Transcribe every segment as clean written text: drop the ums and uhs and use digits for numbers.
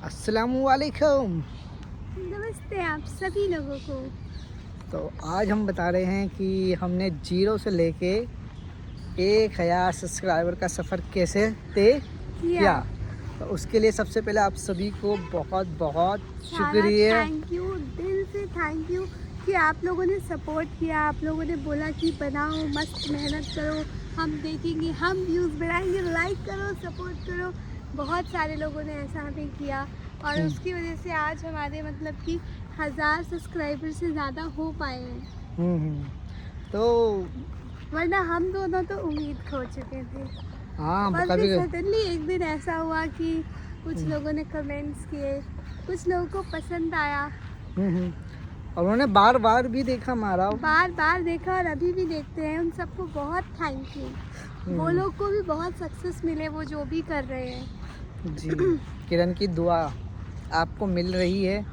अस्सलामुअलैकुम। नमस्ते आप सभी लोगों को। तो आज हम बता रहे हैं कि हमने जीरो से लेके 1000 सब्सक्राइबर का सफ़र कैसे तय किया। तो उसके लिए सबसे पहले आप सभी को बहुत बहुत सारा शुक्रिया। थैंक यू, दिल से थैंक यू कि आप लोगों ने सपोर्ट किया। आप लोगों ने बोला कि बनाओ, मस्त मेहनत करो, हम देखेंगे, हम व्यूज़ बढ़ाएंगे, लाइक करो, सपोर्ट करो। बहुत सारे लोगों ने ऐसा हमें किया और उसकी वजह से आज हमारे मतलब कि 1000 सब्सक्राइबर से ज़्यादा हो पाए हैं। तो वरना हम दोनों तो उम्मीद खो चुके थे। हाँ और कभी फिर सडनली एक दिन ऐसा हुआ कि कुछ लोगों ने कमेंट्स किए, कुछ लोगों को पसंद आया, और उन्होंने बार बार भी देखा हमारा। बार बार देखा और अभी भी देखते हैं। उन सबको बहुत थैंक यू। वो लोग को भी बहुत सक्सेस मिले वो जो भी कर रहे हैं। जी, किरण की दुआ आपको मिल रही है।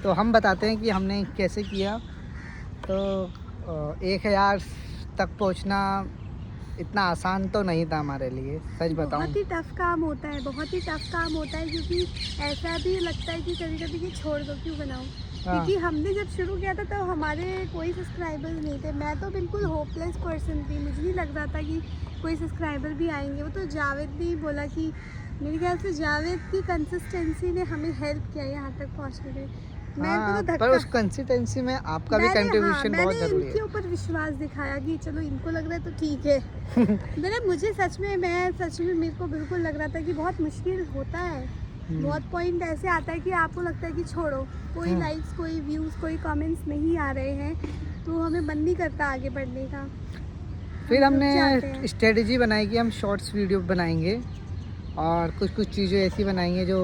तो हम बताते हैं कि हमने कैसे किया। तो 1000 तक पहुंचना इतना आसान तो नहीं था हमारे लिए, सच बताऊं। बहुत ही टफ काम होता है, बहुत ही टफ काम होता है, क्योंकि ऐसा भी लगता है कि कभी कभी कि छोड़ दो, क्यों बनाऊं। क्योंकि हमने जब शुरू किया था तो हमारे कोई सब्सक्राइबर नहीं थे। मैं तो बिल्कुल होपलेस पर्सन थी, मुझे नहीं लग रहा था कि कोई सब्सक्राइबर भी आएंगे। वो तो जावेद ने ही बोला कि, मेरे ख्याल से जावेद की कंसिस्टेंसी ने हमें हेल्प किया यहाँ तक पहुँचने में। हाँ, पर उस कंसिस्टेंसी में आपका भी कंट्रीब्यूशन बहुत ज़रूरी है। इनके ऊपर विश्वास दिखाया कि चलो इनको लग रहा है तो ठीक है। मतलब मुझे सच में मेरे को बिल्कुल लग रहा था कि बहुत मुश्किल होता है। बहुत पॉइंट ऐसे आता है कि आपको लगता है कि छोड़ो, कोई लाइक्स, कोई व्यूज़, कोई कमेंट्स नहीं आ रहे हैं, तो हमें मन नहीं करता आगे बढ़ने का। फिर हमने स्ट्रेटजी बनाई कि हम शॉर्ट्स वीडियो बनाएंगे और कुछ कुछ चीज़ें ऐसी बनाएंगे जो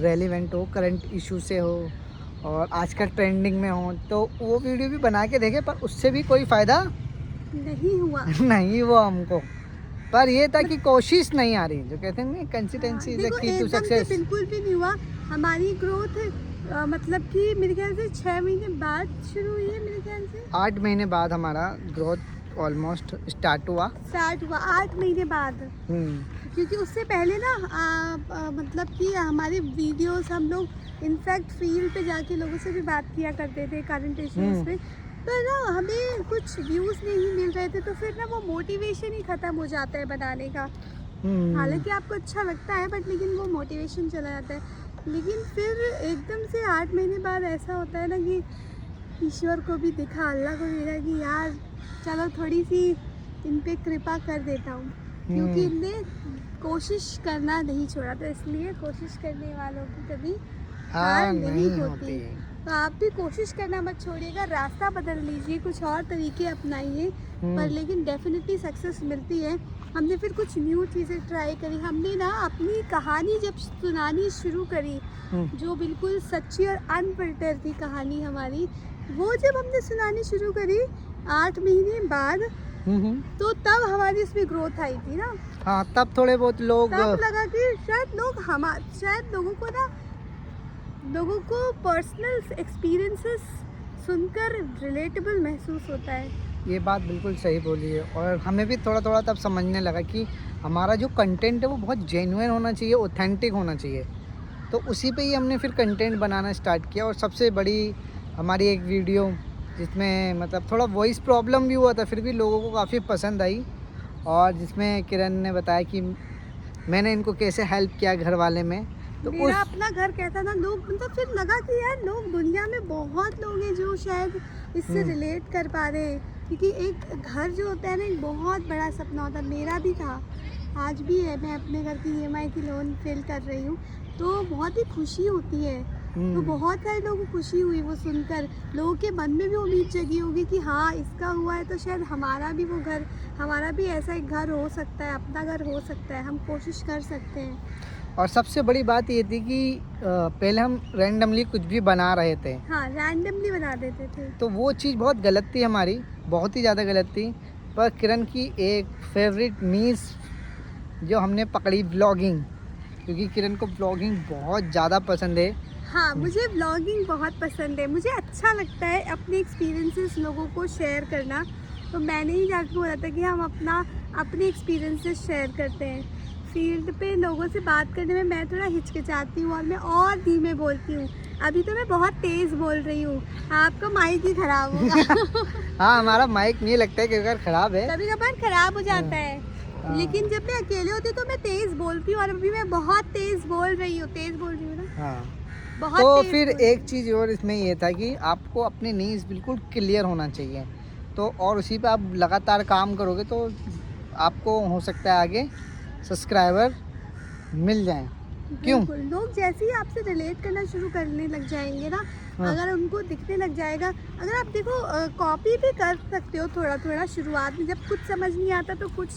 रेलिवेंट हो, करंट इशू से हो और आजकल ट्रेंडिंग में हो। तो वो वीडियो भी बना के देखे, पर उससे भी कोई फ़ायदा नहीं हुआ। नहीं हुआ हमको। पर ये था कि कोशिश नहीं आ रही, जो कहते हैं ना, कंसिस्टेंसी इज द देखो, की टू एकदम से सक्सेस। बिल्कुल भी नहीं हुआ। हमारी ग्रोथ मतलब कि मेरे ख्याल से 6 महीने बाद शुरू हुई है। मेरे ख्याल से 8 महीने बाद हमारा ग्रोथ ऑलमोस्ट स्टार्ट हुआ। 8 महीने बाद। क्योंकि उससे पहले ना मतलब कि हमारे वीडियोस हम लोग इनफैक्ट फील्ड पे जाके लोगों से भी बात किया करते थे करंट इश्यूज पे। तो ना हमें कुछ व्यूज़ नहीं मिल रहे थे, तो फिर ना वो मोटिवेशन ही ख़त्म हो जाता है बनाने का। हालांकि आपको अच्छा लगता है बट लेकिन वो मोटिवेशन चला जाता है। लेकिन फिर एकदम से 8 महीने बाद ऐसा होता है ना कि ईश्वर को भी दिखा, अल्लाह को भी दिखा कि यार चलो थोड़ी सी इन पे कृपा कर देता हूँ, क्योंकि इनने कोशिश करना नहीं छोड़ा। तो इसलिए कोशिश करने वालों की कभी हार नहीं होती। तो आप भी कोशिश करना मत छोड़िएगा, रास्ता बदल लीजिए, कुछ और तरीके अपनाइए, पर लेकिन डेफिनेटली सक्सेस मिलती है। हमने फिर कुछ न्यू चीज़ें ट्राई करी। हमने ना अपनी कहानी जब सुनानी शुरू करी, जो बिल्कुल सच्ची और अनफिल्टर थी कहानी हमारी, वो जब हमने सुनानी शुरू करी 8 महीने बाद, तो तब हमारी इसमें ग्रोथ आई थी ना। हाँ, तब थोड़े बहुत लोग, तब लगा कि शायद लोगों को पर्सनल एक्सपीरियंसेस सुनकर रिलेटेबल महसूस होता है। ये बात बिल्कुल सही बोली है। और हमें भी थोड़ा थोड़ा तब समझने लगा कि हमारा जो कंटेंट है वो बहुत जेन्युइन होना चाहिए, ऑथेंटिक होना चाहिए। तो उसी पे ही हमने फिर कंटेंट बनाना स्टार्ट किया। और सबसे बड़ी हमारी एक वीडियो जिसमें मतलब थोड़ा वॉइस प्रॉब्लम भी हुआ था, फिर भी लोगों को काफ़ी पसंद आई, और जिसमें किरण ने बताया कि मैंने इनको कैसे हेल्प किया घर वाले में। तो मेरा अपना घर कैसा था, लोग मतलब फिर लगा कि यार लोग, दुनिया में बहुत लोग हैं जो शायद इससे रिलेट कर पा रहे हैं। क्योंकि एक घर जो होता है ना, एक बहुत बड़ा सपना होता है। मेरा भी था, आज भी है। मैं अपने घर की EMI की लोन फिल कर रही हूँ, तो बहुत ही खुशी होती है। तो बहुत सारे लोगों को खुशी हुई वो सुनकर। लोगों के मन में भी उम्मीद जगी होगी कि हाँ, इसका हुआ है तो शायद हमारा भी वो घर, हमारा भी ऐसा एक घर हो सकता है, अपना घर हो सकता है, हम कोशिश कर सकते हैं। और सबसे बड़ी बात ये थी कि पहले हम रैंडमली कुछ भी बना रहे थे। हाँ, रैंडमली बना देते थे। तो वो चीज़ बहुत गलत थी हमारी, बहुत ही ज़्यादा गलत थी। पर किरण की एक फेवरेट नीश जो हमने पकड़ी, व्लॉगिंग, क्योंकि किरण को व्लॉगिंग बहुत ज़्यादा पसंद है। हाँ, मुझे व्लॉगिंग बहुत पसंद है। मुझे अच्छा लगता है अपने एक्सपीरियंसेस लोगों को शेयर करना। तो मैंने ही जाकर बोला था कि हम अपने एक्सपीरियंसेस शेयर करते हैं। फील्ड पे लोगों से बात करने में मैं थोड़ा हिचकिचाती हूँ और मैं और धीमे बोलती हूँ। अभी तो मैं बहुत तेज़ बोल रही हूँ, आपका माइक ही ख़राब होगा। हाँ, हमारा माइक नहीं लगता है, कभी ख़राब है, कभी कभार ख़राब हो जाता है। हाँ। लेकिन जब मैं अकेले होती हूँ तो मैं तेज़ बोलती हूँ और अभी मैं बहुत तेज़ बोल रही हूँ, तेज़ बोल रही हूँ ना, हाँ। बहुत तो तेज़ फिर बोल रही एक हूँ। चीज़ और इसमें ये था कि आपको अपने नीज बिल्कुल क्लियर होना चाहिए, तो और उसी पे आप लगातार काम करोगे तो आपको हो सकता है आगे सब्सक्राइबर मिल जाएं। क्यों? बिल्कुल, लोग जैसे ही आपसे रिलेट करना शुरू करने लग जाएंगे ना, हाँ। अगर उनको दिखने लग जाएगा, अगर आप देखो कॉपी भी कर सकते हो थोड़ा थोड़ा शुरुआत में, जब कुछ समझ नहीं आता तो कुछ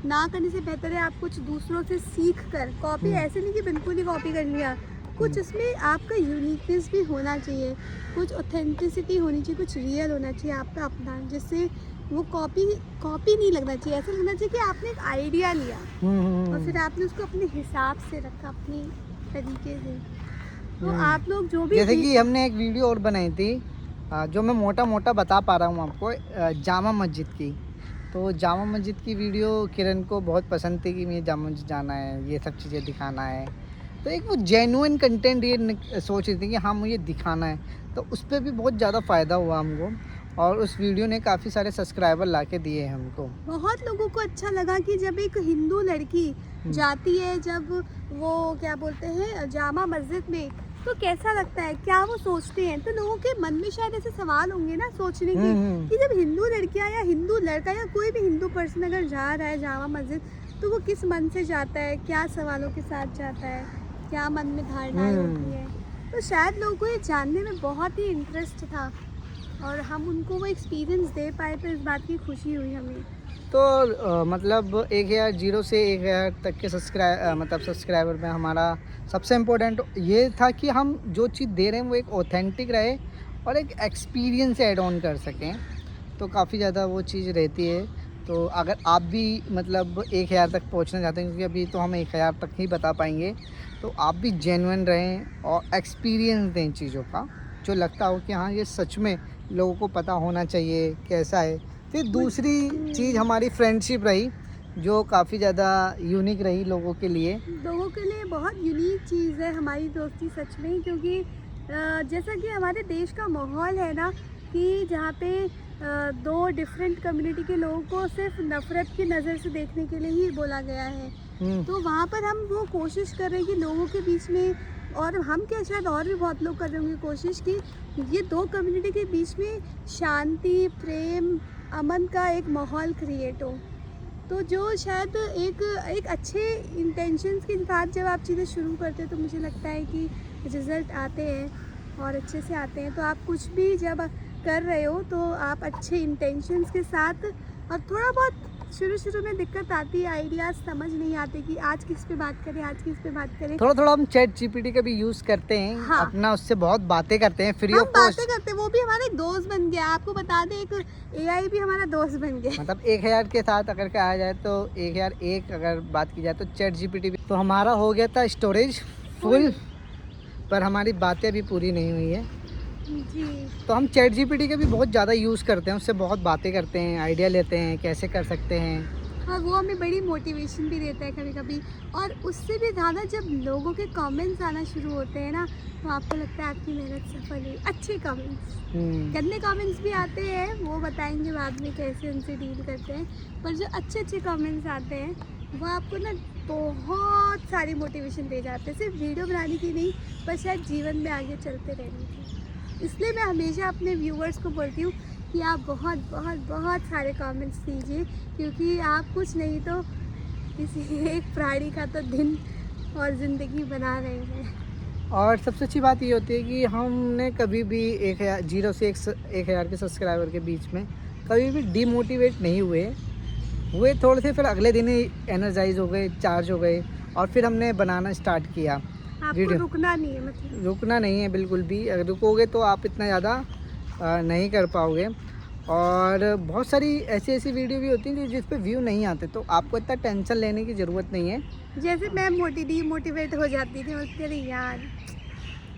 ना करने से बेहतर है आप कुछ दूसरों से सीख कर कॉपी, ऐसे नहीं कि बिल्कुल ही कॉपी कर लिया, कुछ उसमें आपका यूनिकनेस भी होना चाहिए, कुछ ऑथेंटिसिटी होनी चाहिए, कुछ रियल होना चाहिए आपका अपना, जिससे वो कॉपी कॉपी नहीं लगना चाहिए, ऐसा लगना चाहिए कि आपने एक आइडिया लिया और फिर आपने उसको अपने हिसाब से रखा, अपनी तरीके से। तो आप लोग जो भी जैसे कि हमने एक वीडियो और बनाई थी, जो मैं मोटा मोटा बता पा रहा हूँ आपको, जामा मस्जिद की। तो जामा मस्जिद की वीडियो किरण को बहुत पसंद थी कि मुझे जामा मस्जिद जाना है, ये सब चीज़ें दिखाना है, तो एक वो जेन्युइन कंटेंट ये सोच रही थी कि हाँ मुझे दिखाना है, तो उस पर भी बहुत ज़्यादा फ़ायदा हुआ हमको, और उस वीडियो ने काफ़ी सारे सब्सक्राइबर ला के दिए हमको। बहुत लोगों को अच्छा लगा कि जब एक हिंदू लड़की जाती है, जब वो क्या बोलते हैं जामा मस्जिद में, तो कैसा लगता है, क्या वो सोचते हैं, तो लोगों के मन में शायद ऐसे सवाल होंगे ना सोचने के कि जब हिंदू लड़कियां या हिंदू लड़का या कोई भी हिंदू पर्सन अगर जा रहा है जामा मस्जिद, तो वो किस मन से जाता है, क्या सवालों के साथ जाता है, क्या मन में धारणाएं होती है। तो शायद लोगों को ये जानने में बहुत ही इंटरेस्ट था और हम उनको वो एक्सपीरियंस दे पाए, तो इस बात की खुशी हुई हमें। तो मतलब 1000 से 1000 तक के सब्सक्राइबर में हमारा सबसे इम्पोर्टेंट ये था कि हम जो चीज़ दे रहे हैं वो एक ऑथेंटिक रहे और एक एक्सपीरियंस ऐड ऑन कर सकें, तो काफ़ी ज़्यादा वो चीज़ रहती है। तो अगर आप भी मतलब 1000 तक पहुंचना चाहते हैं, क्योंकि अभी तो हम 1000 तक ही बता पाएंगे, तो आप भी जेन्युइन रहें और एक्सपीरियंस दें चीज़ों का, जो लगता हो कि हाँ ये सच में लोगों को पता होना चाहिए कैसा है। फिर दूसरी चीज़ हमारी फ्रेंडशिप रही, जो काफ़ी ज़्यादा यूनिक रही लोगों के लिए। लोगों के लिए बहुत यूनिक चीज़ है हमारी दोस्ती सच में, क्योंकि जैसा कि हमारे देश का माहौल है ना, कि जहाँ पे दो डिफरेंट कम्युनिटी के लोगों को सिर्फ नफ़रत की नज़र से देखने के लिए ही बोला गया है, तो वहाँ पर हम वो कोशिश कर रहे हैं कि लोगों के बीच में, और हम क्या शायद और भी बहुत लोग कर रहे होंगे कोशिश कि ये दो कम्युनिटी के बीच में शांति, प्रेम, अमन का एक माहौल क्रिएट हो। तो जो शायद एक अच्छे इंटेंशंस के साथ जब आप चीज़ें शुरू करते हैं, तो मुझे लगता है कि रिज़ल्ट आते हैं और अच्छे से आते हैं। तो आप कुछ भी जब कर रहे हो तो आप अच्छे इंटेंशंस के साथ, और थोड़ा बहुत शुरू में दिक्कत आती है, आइडियाज़ समझ नहीं आते कि आज किस पे बात करें, आज किस पे बात करें। थोड़ा हम चैट जीपीटी का भी यूज़ करते हैं, हाँ। अपना उससे बहुत बातें करते हैं फ्री हम ऑफ कॉस्ट। बातें करते हैं, वो भी हमारा एक दोस्त बन गया। आपको बता दें, एक एआई भी हमारा दोस्त बन गया। मतलब 1000 के साथ अगर कहा जाए तो 1001 अगर बात की जाए तो चैट जीपीटी भी, तो हमारा हो गया था स्टोरेज फुल, पर हमारी बातें अभी पूरी नहीं हुई है। जी, तो हम चैट जीपीटी का भी बहुत ज़्यादा यूज़ करते हैं, उससे बहुत बातें करते हैं, आइडिया लेते हैं कैसे कर सकते हैं। और वो हमें बड़ी मोटिवेशन भी देता है कभी कभी। और उससे भी ज़्यादा जब लोगों के कमेंट्स आना शुरू होते हैं ना, तो आपको लगता है आपकी मेहनत सफल हुई। अच्छे कमेंट्स, गंदे कमेंट्स भी आते हैं, वो बताएंगे बाद में कैसे उनसे डील करते हैं, पर जो अच्छे कमेंट्स आते हैं वो आपको ना बहुत सारी मोटिवेशन दे जाते हैं, सिर्फ वीडियो बनाने की नहीं, पर शायद जीवन में आगे चलते रहने की। इसलिए मैं हमेशा अपने व्यूवर्स को बोलती हूँ कि आप बहुत सारे कमेंट्स कीजिए, क्योंकि आप कुछ नहीं तो किसी एक प्राणी का तो दिन और ज़िंदगी बना रहे हैं। और सबसे अच्छी बात ये होती है कि हमने कभी भी 0 से 1000 के सब्सक्राइबर के बीच में कभी भी डिमोटिवेट नहीं हुए थोड़े से, फिर अगले दिन ही एनर्जाइज हो गए, चार्ज हो गए, और फिर हमने बनाना स्टार्ट किया। आपको रुकना नहीं है, मतलब रुकना नहीं है बिल्कुल भी, अगर रुकोगे तो आप इतना ज़्यादा नहीं कर पाओगे। और बहुत सारी ऐसी वीडियो भी होती हैं जिस पे व्यू नहीं आते, तो आपको इतना टेंशन लेने की ज़रूरत नहीं है। जैसे मैं डिमोटिवेट हो जाती थी, उसके लिए यार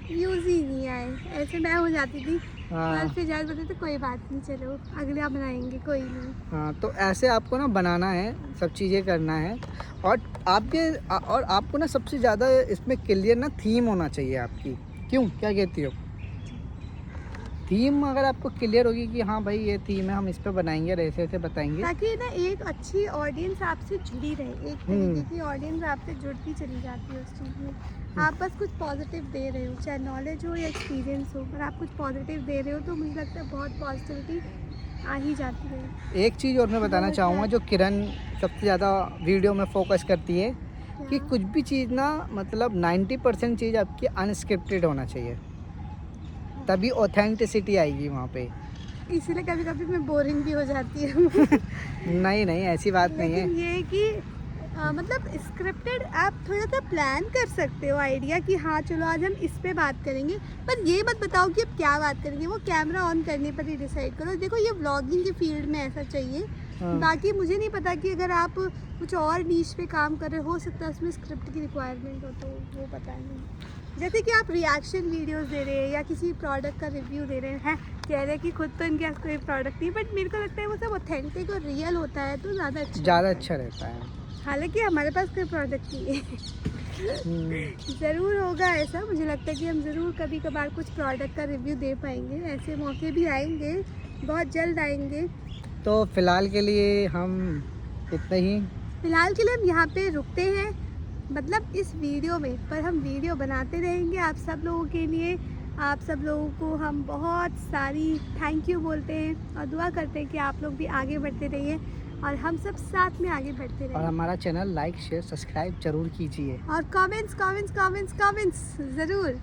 व्यूज़ ही नहीं नहीं आए, ऐसे मैं हो जाती थी। हाँ पर फिर जाकर बोलते थे कोई बात नहीं, चलो अगले आप बनाएंगे, कोई नहीं। हाँ, तो ऐसे आपको ना बनाना है, सब चीज़ें करना है। और आपको ना सबसे ज़्यादा इसमें क्लियर ना थीम होना चाहिए आपकी। क्यों, क्या कहती हो? थीम अगर आपको क्लियर होगी कि हाँ भाई ये थीम है, हम इस पे बनाएंगे और ऐसे ऐसे बताएंगे। ताकि ना एक अच्छी ऑडियंस आपसे जुड़ी रहे, एक तरीके की ऑडियंस आपसे जुड़ती चली जाती है उस चीज़ में। आप बस कुछ पॉजिटिव दे रहे हो, चाहे नॉलेज हो या एक्सपीरियंस हो, पर आप कुछ पॉजिटिव दे रहे हो तो मुझे लगता है बहुत पॉजिटिविटी आ ही जाती है। एक चीज़ और मैं बताना चाहूँगा, जो किरण सबसे ज़्यादा वीडियो में फोकस करती है कि क्या? कुछ भी चीज़ ना, मतलब 90% चीज़ आपकी अनस्क्रिप्टेड होना चाहिए, तभी ऑथेंटिसिटी आएगी वहाँ पे। इसीलिए कभी कभी मैं बोरिंग भी हो जाती हूँ। नहीं नहीं, ऐसी बात नहीं है। लेकिन ये है कि मतलब स्क्रिप्टेड आप थोड़ा सा प्लान कर सकते हो, आइडिया कि हाँ चलो आज हम इस पे बात करेंगे, पर ये मत बताओ कि अब क्या बात करेंगे, वो कैमरा ऑन करने पर ही डिसाइड करो। देखो ये व्लॉगिंग के फील्ड में ऐसा चाहिए। हाँ। बाकी मुझे नहीं पता कि अगर आप कुछ और नीश पे काम कर रहे हो सकता है उसमें स्क्रिप्ट की रिक्वायरमेंट हो, तो वो पता नहीं। जैसे कि आप रिएक्शन वीडियोस दे रहे हैं या किसी प्रोडक्ट का रिव्यू दे रहे हैं, कह रहे हैं कि खुद तो इनके पास कोई प्रोडक्ट नहीं, बट मेरे को लगता है वो सब ऑथेंटिक और रियल होता है तो ज़्यादा अच्छा रहता है। हालांकि हमारे पास कोई प्रोडक्ट नहीं है। ज़रूर होगा ऐसा, मुझे लगता है कि हम ज़रूर कभी कभार कुछ प्रोडक्ट का रिव्यू दे पाएंगे, ऐसे मौके भी आएंगे, बहुत जल्द आएंगे। तो फिलहाल के लिए हम इतना ही। फिलहाल के लिए हम यहाँ पे रुकते हैं, मतलब इस वीडियो में, पर हम वीडियो बनाते रहेंगे आप सब लोगों के लिए। आप सब लोगों को हम बहुत सारी थैंक यू बोलते हैं और दुआ करते हैं कि आप लोग भी आगे बढ़ते रहिए और हम सब साथ में आगे बढ़ते और रहिए। हमारा चैनल लाइक शेयर सब्सक्राइब जरूर कीजिए। और कमेंट्स कमेंट्स कमेंट्स कमेंट्स ज़रूर।